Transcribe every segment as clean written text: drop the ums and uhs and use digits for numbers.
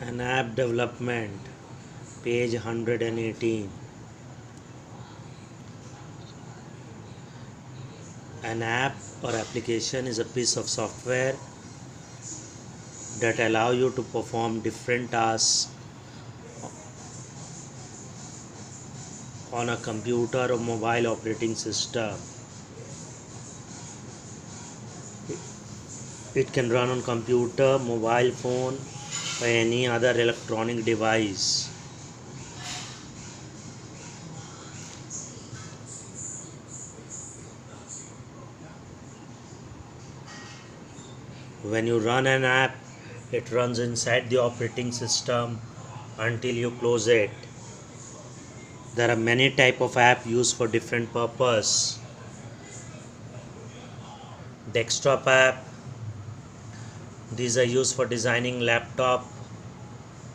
An app development, page 118. An app or application is a piece of software that allow you to perform different tasks on a computer or mobile operating system. It can run on computer, mobile phone, or any other electronic device. When you run an app, it runs inside the operating system until you close it. There are many type of app used for different purpose. Desktop app, these are used for designing laptop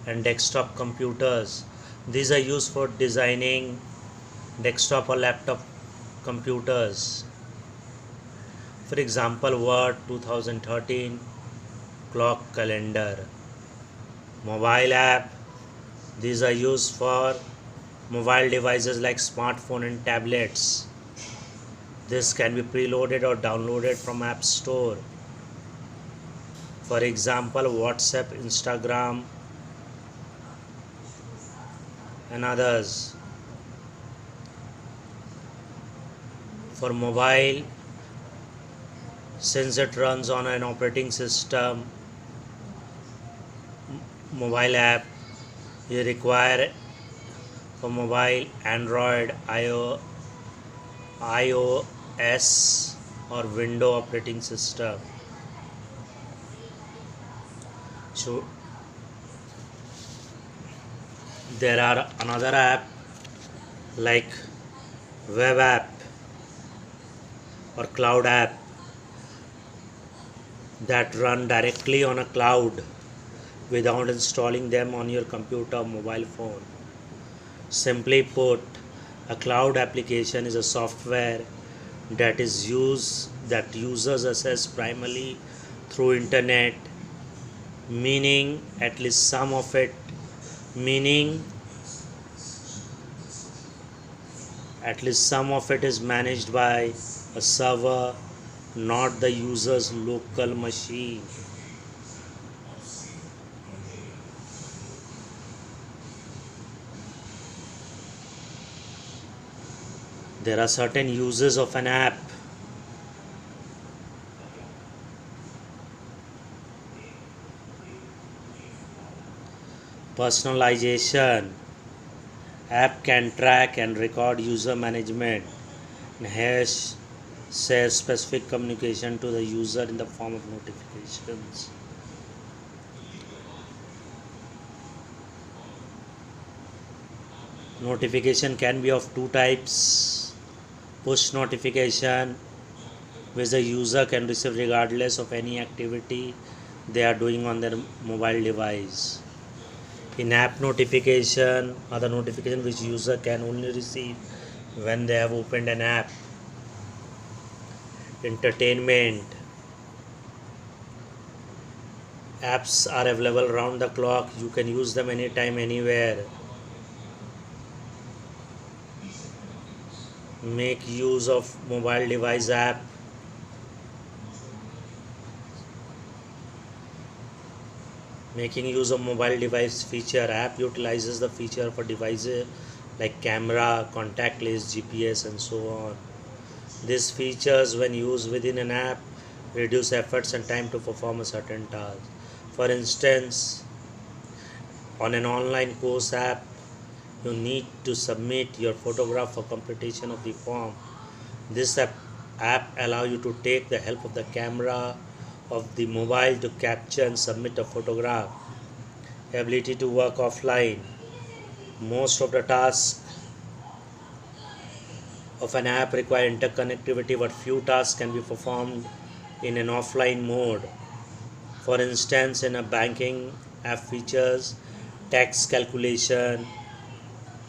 and desktop computers. These are used for designing desktop or laptop computers. For example, Word 2013, clock calendar. Mobile app, these are used for mobile devices like smartphone and tablets. This can be preloaded or downloaded from App Store. For example, WhatsApp, Instagram, and others. For mobile, since it runs on an operating system, mobile app, you require for mobile Android, iOS or Windows operating system. So there are another app like web app or cloud app that run directly on a cloud without installing them on your computer or mobile phone. Simply put, a cloud application is a software that users access primarily through internet, meaning at least some of it meaning at least some of it is managed by a server, not the user's local machine. There are certain uses of an app. Personalization. App can track and record user management and share specific communication to the user in the form of notifications. Notification can be of two types. Push notification, which the user can receive regardless of any activity they are doing on their mobile device. In-app notification are the notification which user can only receive when they have opened an app. Entertainment. Apps are available around the clock. You can use them anytime, anywhere. Make use of mobile device app. Making use of mobile device feature. App utilizes the feature for devices like camera, contact list, GPS, and so on. These features, when used within an app, reduce efforts and time to perform a certain task. For instance, on an online course app, you need to submit your photograph for completion of the form. This app allow you to take the help of the camera of the mobile to capture and submit a photograph. Ability to work offline. Most of the tasks of an app require interconnectivity, but few tasks can be performed in an offline mode. For instance, in a banking app features tax calculation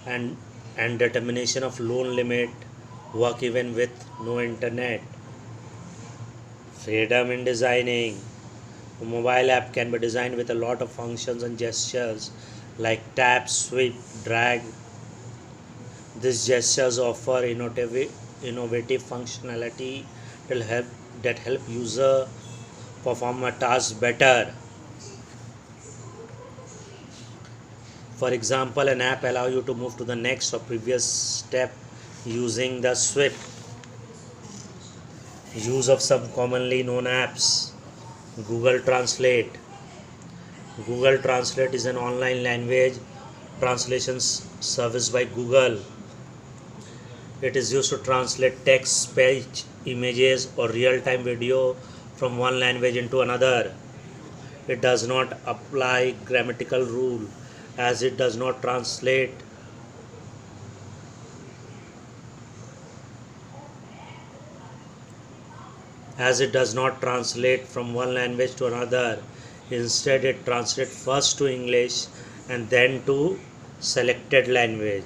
and determination of loan limit work even with no internet. Freedom in designing. A mobile app can be designed with a lot of functions and gestures like tap, swipe, drag. These gestures offer innovative functionality that help user perform a task better. For example, an app allows you to move to the next or previous step using the swipe. Use of some commonly known apps. Google Translate. Google Translate is an online language translation service by Google. It is used to translate text, speech, images, or real time video from one language into another. It does not apply grammatical rule as it does not translate from one language to another. Instead, it translates first to English and then to selected language.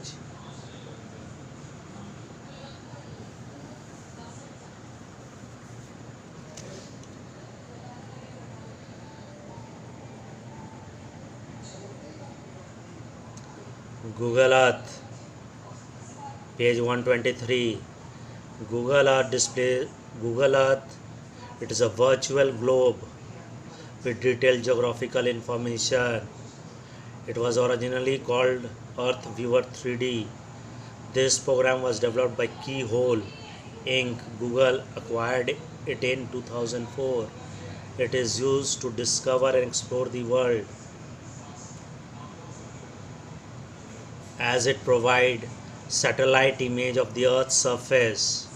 Google Earth, page 123. Google Earth. It is a virtual globe with detailed geographical information. It was originally called Earth Viewer 3D. This program was developed by Keyhole Inc. Google acquired it in 2004. It is used to discover and explore the world as it provides satellite image of the Earth's surface.